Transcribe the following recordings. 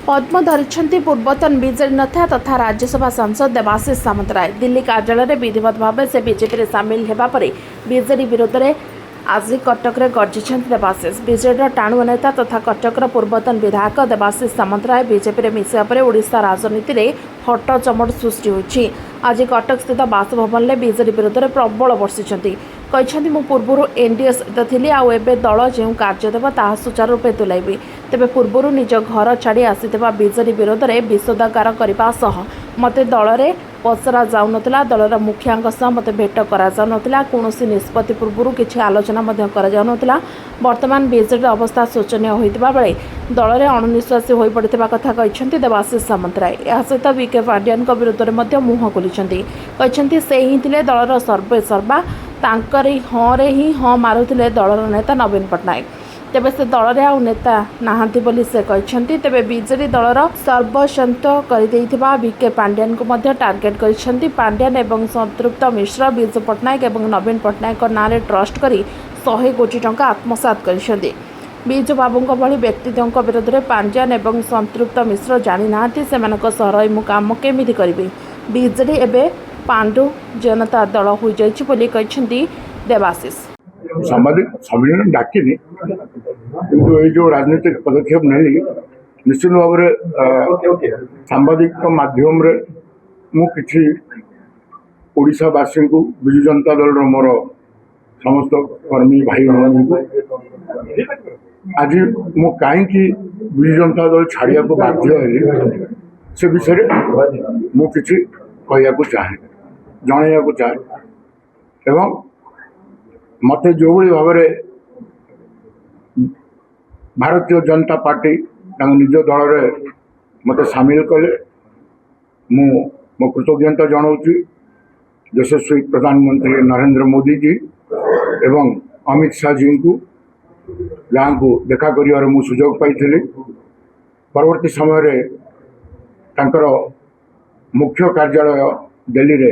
पद्म धरिछन्ति पूर्वतन बीजेडी नेता तथा राज्यसभा सांसद देवाशीष सामंतराय। दिल्ली कार्यालय विधिवत भाव से बीजेपी सामिल होगा बीजेडी विरोध में आज कटक में गर्जिछन्ति देवाशीष। बीजेडी टाणुआ नेता तथा कटकर पूर्वतन विधायक देवाशीष सामंतराय बीजेपी मिसिया पर ओडिशा राजनीति में हट चमट सृष्टि होइछि। आज कटक स्थित बासभवन में बीजेडी विरोध में प्रबल बर्षिंट कहते मु पूर्व एनडीए सहित थी आबे दल जो कार्य देव ता सुचारू रूपे तुलाइबी। तेबे पूर्व निज घर छाड़ी आसीथिबा बीजेडी विरोध में विषोदागार करने सह मते दल में पचरा जाउनथिला। दलर मुखिया सह मते भेट करा जाउनथिला। कोनोसी निष्पत्ति पूर्व किछि आलोचना मध्य करा जाउनथिला। वर्तमान बीजेडी अवस्था शोचनीय होइतिबा बेले दल में अणनिश्वासी होई पड़िथिबा कथा कहिसेंति देवाशीष सामंतराय। या सहित वीके पांड्यान विरोध में मध्य मुह खोलिसेंति। कहिसेंति से ही थिले दलर सर्वे सर्वा तांकरी हाँ ही हाँ मारुथिले दलर नेता नवीन पट्टनायक। तेबे से दल में आउ नेता नाहांती बोली से कहते। तेबे बीजेडी दलर सर्वसंत कर वीके पांड्यान को मध्य टार्गेट कर पांड्यान एवं संतृप्त मिश्र बिजू पट्टनायक एवं नवीन पट्टनायक नाँ ट्रस्ट कर 100 कोटी टंका आत्मसात कर बिजू बाबू भली व्यक्तित्व विरोध में पांड्यान एवं संतृप्त मिश्र जानी ना से मु काम केमिति करिबे। बीजेडी एवं पांडु जनता दल हो जाती देवाशीष। सामाजिक सम्मेलन डाकिनी किंतु ये जो राजनीतिक पदक्षेप नहीं निश्चित भाव में सांबादिक माध्यम रे मु किछि ओडिशावासी को विजु जनता दल मोर समस्त कर्मी भाई बहन को आज मु कहीं विजु जनता दल छाड़िया को बाध्य है से विषय मु किछि कहया को चाहे जनइया को चाहे एवं मते जो भाई भाव भारतीय जनता पार्टी निज दल में मत सामिल कले मो कृतज्ञता जनाऊँगी यशस्वी प्रधानमंत्री नरेंद्र मोदी जी एवं अमित शाह जी को जहाँ को देखा कर सुजोग पाई। परवर्ती समय तांकर मुख्य कार्यालय दिल्ली रे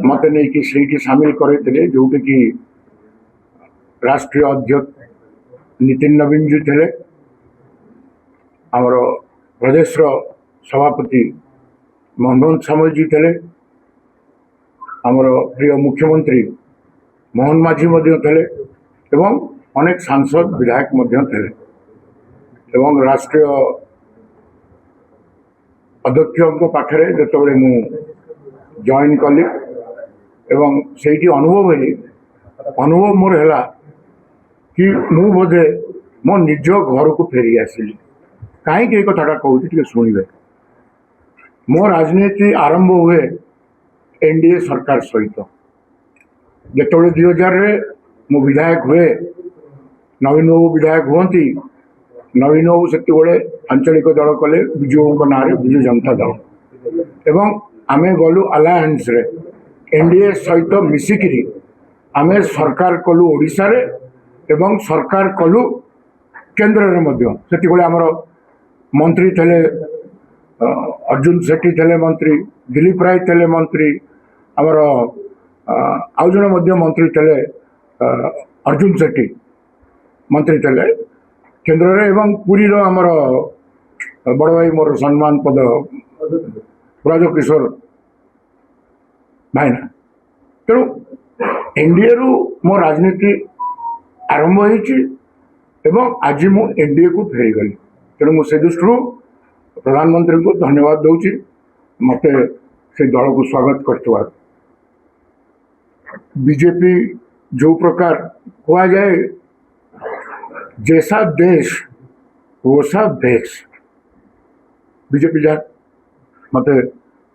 मत नहीं कि सही सामिल करते जोटि कि राष्ट्रीय अध्यक्ष नितिन नवीन जी थे, आमर प्रदेश सभापति मनमोहन सामल जी थे, आमर प्रिय मुख्यमंत्री मोहन माझी थे एवं अनेक सांसद विधायक थे एवं राष्ट्रीय अध्यक्ष पाखे जिते मु जॉइन कली एवं से अनुभव मोर है कि मु बोधे मो निज घर को फेरी आसिली। कहीं कथा कहूँ शुणे मो राजनीति आरंभ हुए एनडीए सरकार सहित जिते 2000 मु विधायक हुए नवीन बाबू विधायक हुंती नवीन बाबू से आंचलिक दल कले विजु बाबू ना विजु जनता दल एवं आमे गलु अलायंस रे एनडीए सहित मिसिकी आमे सरकार कलु ओडिशा रे एवं सरकार कलु केंद्र रे मध्य सेति आमर मंत्री थे अर्जुन सेठी थे मंत्री दिलीप राय थे मंत्री आमर आउ जन मंत्री थे अर्जुन सेठी मंत्री थे केंद्र रे एवं पुरी रो आमर बड़ भाई मोर सम्मान पद ब्रज किशोर भाईना। तेणु एनडीए रु मो राजनीति आरंभ हो आज मु एनडीए को फेरीगली। तेणु मुझे दृष्टि प्रधानमंत्री को धन्यवाद दूची मत से दल को स्वागत कर। बीजेपी जो प्रकार कहा जाए जैसा देश वैसा भेष बीजेपी जा मत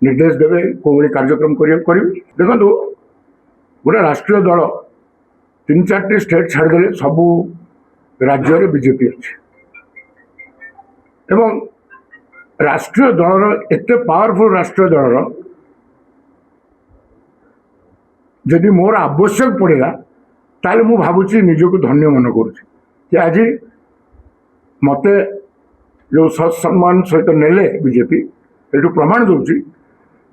निर्देश देवे कौ कार्यक्रम करी देखो गोटे राष्ट्रीय दल 3-4 स्टेट छाड़दे सबू राज्य रे बीजेपी अच्छे एवं राष्ट्रीय दलर एते पावरफुल राष्ट्रीय दलर जदि मोर आवश्यक पड़ेगा ताले मु भावुची निजको धन्य मन करुँच आज मते जो सत्सम्मान सहित नेले बीजेपी ये प्रमाण दूसरी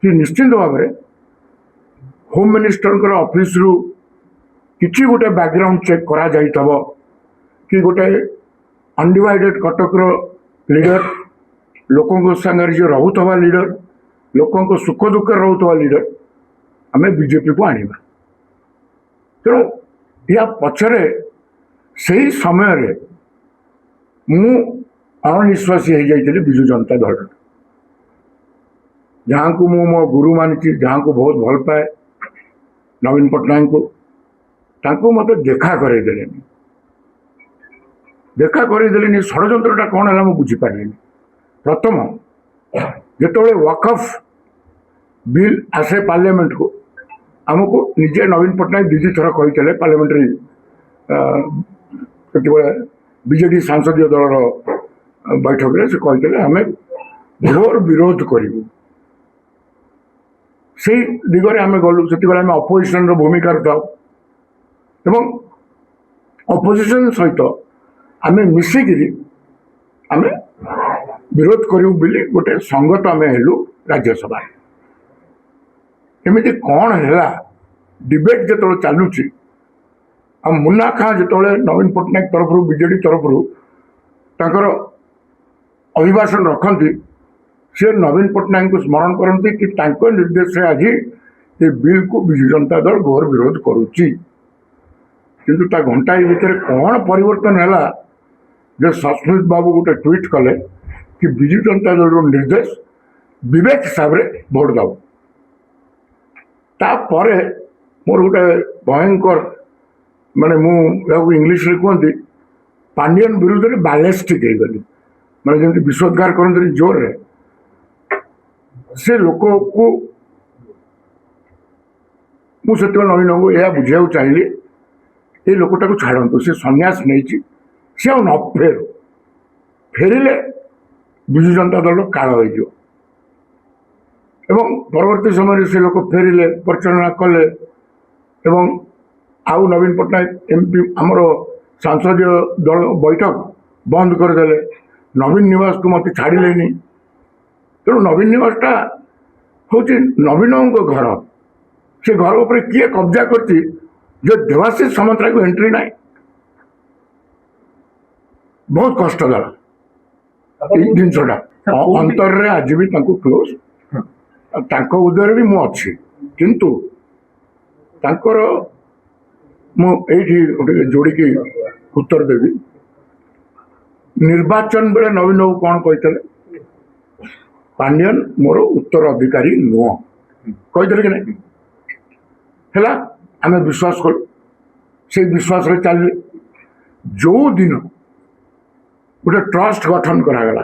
कि निश्चिंत भाव में होम मिनिस्टर ऑफिस रु किसी गोटे बैकग्राउंड चेक करा जाइथबो कि गोटे अनडिवाइडेड कटक लीडर लोकों सागर जो रोथवा लीडर लोकों सुख दुख रोथवा लीडर आम बीजेपी को आनिबा तेणु या पछरे से ही समय मु अनिश्वासी हो जाइए विजु जनता दल जहाँ को मु मो गुरु मानी जहाँ को बहुत भल पाए नवीन पट्टनायक को तांको मत देखा करदेले देखा करदेले षड्यंत्रटा कौन है मुझे बुझीपारे प्रथम जिते वकफ बिल आसे पार्लियामेंट को आमको निजे नवीन पट्टनायक दीदी थर कही पार्लियामेंटारी बीजेडी सांसदीय दल बैठक में से कही आम घोर विरोध करूँ से दिगरे आम गलु से आम अपोजिशन भूमिका था अपोजिशन सहित आम मिसिकी आम विरोध करूँ बोली गोटे संगत आम हेलु राज्यसभा एमती कौन है डिबेट जो चलुची आ मुन्ना खां जो नवीन पट्टनायक तरफ बीजेडी तरफ अभिभाषण रखती सी नवीन पट्टनायक को स्मरण करती कि निर्देश से आज ये बिल को विजु जनता दल घोर विरोध करुच्ची किंतु ता घंटाए भितर कौन परिवर्तन है जो सस्मित बाबू गोटे ट्वीट कले कि विजु जनता दल निर्देश विवेक हिसाब से भोट दब तापर मोर गोटे भयंकर माने मु इंग्लीश रे कहती पांडियन विरुद्ध में बालेस्टिक हो गली माने जमी विश्वोद्गार करते जोर रे से लोक को मुझे नवीन को यह बुझा चाहिए ये लोकटा को छाड़ू से सन्यास नहीं सी न फेर फेरिले विजु जनता दल काल हो परवर्ती समय से लोक फेरिले परिचालना कले आउ नवीन पट्टनायक एमपी आमर सांसदीय दल बैठक बंद करदे नवीन निवास को मत छाड़े तेणु नवीन निवासटा हूँ नवीन घर से घर उपर किए कब्जा करती जो देवाशीष सामंतराय को एंट्री ना बहुत कष्ट देला जिनसा अंतर रे आज भी क्लोज उदय भी मुझे किंतु तांकर मुझे जोड़ी उत्तर देवी निर्वाचन बेले नवीन बाबू कौन कहते पांडियन मोर उत्तराधिकारी नुह कहीदे कि नहीं है आम विश्वास कलु से विश्वास रे चल जो दिन गोटे ट्रस्ट गठन करागला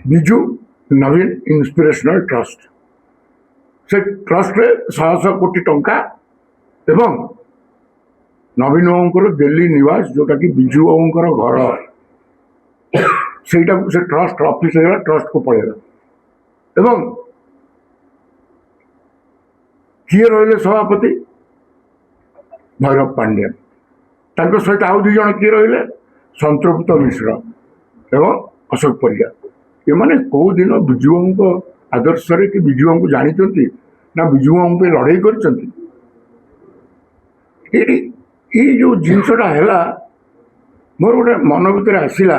विजु नवीन इंस्पिरेशनल ट्रस्ट से ट्रस्ट रे 100 कोटी टंका एवं नवीन बाबूर दिल्ली निवास जोटा कि विजु बाबूर घर सेटा से ट्रस्ट ऑफिस है ट्रस्ट को पड़ेगा एवं किए रही सभापति भैरव पांड्यन सहित आउ दुई जन किए रही संतृप्त मिश्र एवं अशोक परिया ये माने कौ दिन विजुबाबू आदर्श कि विजुबाबू जानी ना विजुबाबू लड़ाई कर जो जिनसटा है मोर गोटे मन भर आसला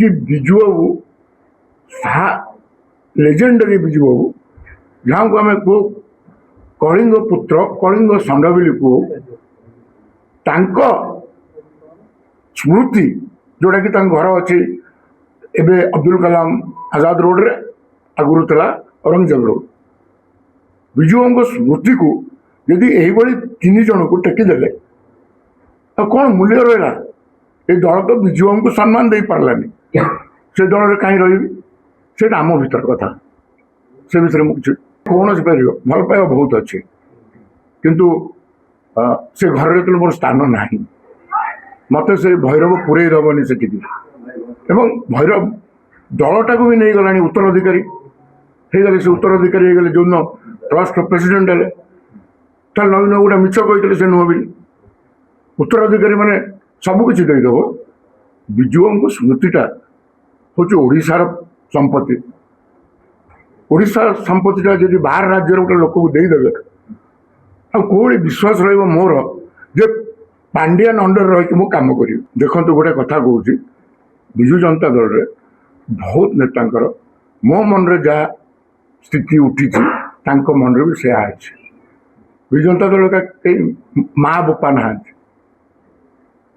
कि विजुबाबू लेजेंडरी विजुबाबू जहाँ को आम को कलिंग पुत्र कलिंग षंडविली को स्मृति जोटा कि घर अच्छी एबे अब्दुल कलाम आजाद रोड रे आगुरी था औरंगजेब रोड विजुबाबू स्मृति को यदि यही तीन जन को टेकीदे तो कौन मूल्य रहा ये दल तो विजुबाबू को सम्मान दे पार्लानी से दल कहीं रही आम भर कथा से विषय मुझे कौन पार भल पाइबा बहुत अच्छे किंतु से घर जो मोर स्थान ना मत से भैरव पूरे दबनी से भैरव दलटा को भी नहीं गला उत्तराधिकारी हो गले से उत्तराधिकारी हो गले जो दिन ट्रस्ट प्रेसिडेंट है तो नवीन गोटे मिछ कहते से नुह भी उत्तराधिकारी मैंने सबकिछ देदेव विजुबाबू स्मृतिटा हूँ ओडार संपत्ति ओडिशा संपत्तिटा जब बाहर राज्य गोटे लोक को देदेवे कौड़ी विश्वास रोर जे पांडियन अंडर रही मु कम कर देखो गोटे कथा कहूँ विजु जनता दल रे बहुत नेतांकर मो मन रे जहाँ स्थिति उठी मन रे भी से आज विजु जनता दल का कई माँ बापा ना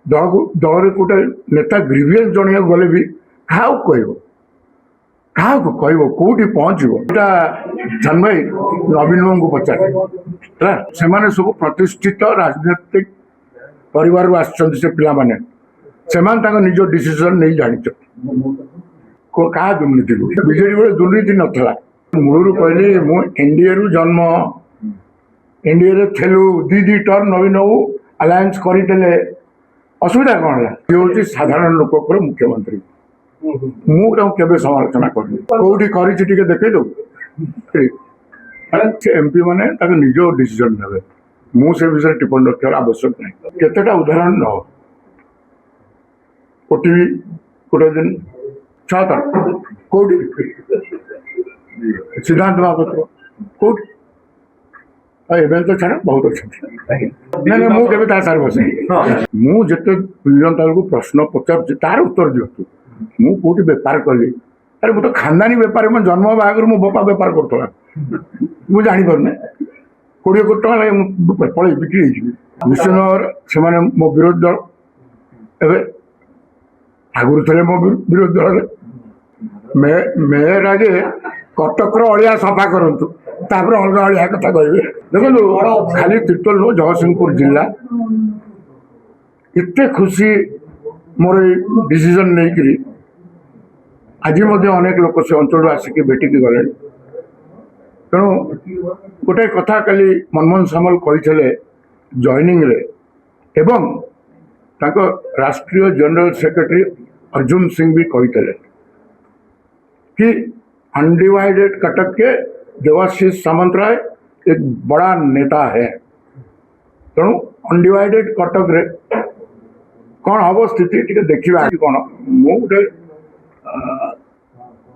दल गोटे नेता ग्रीवियंस जन गले भी क्या क्या कौटी पहुँचो जान भाई नवीन बाबू को पचार से सब प्रतिष्ठित राजनीतिक परिवार आसछन्ति से पिला माने निज डिसीजन नहीं जानी क्या दुर्नीति बीजेडी बेले दुर्नीति नाला मूलर कहली मु एनडीए रु जन्म एनडीए रे थेलु the term Naveen Babu alliance करते असुविधा कौन है ये हूँ साधारण लोक मुख्यमंत्री मुझे समालोचना करनी कौटी कर देखे दो एमपी मैंने निज डिसीजन ने मुझे विषय टिप्पणी रखार आवश्यक नहीं केतेटा उदाहरण न ओटीवी गोटे दिन छह कौटी सिद्धांत महापात्र कौटी एवं तो छाड़ बहुत अच्छे ना मुझे सारे बस मुझे जनता को प्रश्न पचार तार उत्तर दिंतु मुझे बेपार कली अरे मुझे खानदानी बेपार मैं जन्म बाहर मो बापा बेपार करा मुझे जापारे 20 कोटी टाँग पलि बिक्री निश्चित भाव से मो विरोधी दल एवं आगुरी थे मो विरोधी दल मेयर आगे कटक अलिया सफा करूँ तापर अलग अलिया कथा कहे देखो खाली तीर्तोल नो जगतसिंहपुर जिला एत खुशी मोर डिसीजन नहीं आज अनेक लोक से अंचल आसिक भेटिकी गले तेणु गोटे कथा कल मनमोहन सामल कही जॉइनिंग रे एवं ताको राष्ट्रीय जनरल सेक्रेटरी अर्जुन सिंह भी कही कि अनडिवाइडेड कटक के देवाशीष सामंतराय एक बड़ा नेता है तेणु अनडिवाइडेड कटक रे कौन हम स्थिति टी देखा कौन मुझे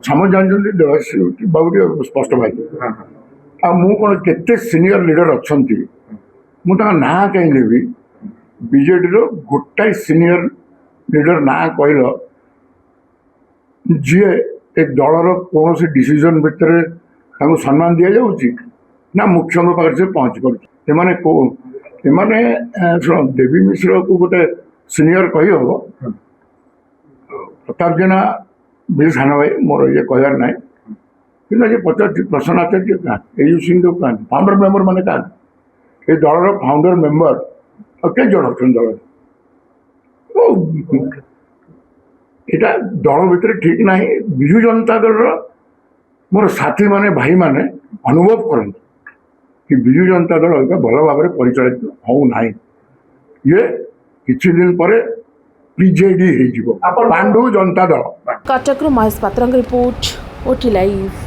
समझ जानते देवाशीष बाबू स्पष्ट भाई आ कौन केते सीनियर लीडर अच्छा मुझे ना कहीं लेवी बीजेडी गोटाए सीनियर लीडर ना कहल जी एक दलर कौन सी डिसीजन भितर सम्मान दि जाऊँगी ना मुख्य पाखे से पहुँच पारे शुण देवी मिश्र को गोटे सीनियर कही हम प्रताप जेना भी सान भाई मोर ये कहर ना कि आज पचार प्रसन्न आचार्य क्या एयू सिंह क्या फाउंडर मेम्बर मैंने क्या ये दलर फाउंडर मेम्बर के जन अच्छा दल यहाँ दल भितर ठीक ना विजु जनता दल मोर साथी माने भाई माने अनुभव करते कि विजु जनता दल भल भाव में परिचालित होना ये किछि दिन पर बीजेडी पांडु जनता दल कटक महेश पात्र रिपोर्ट ओटी लाइव।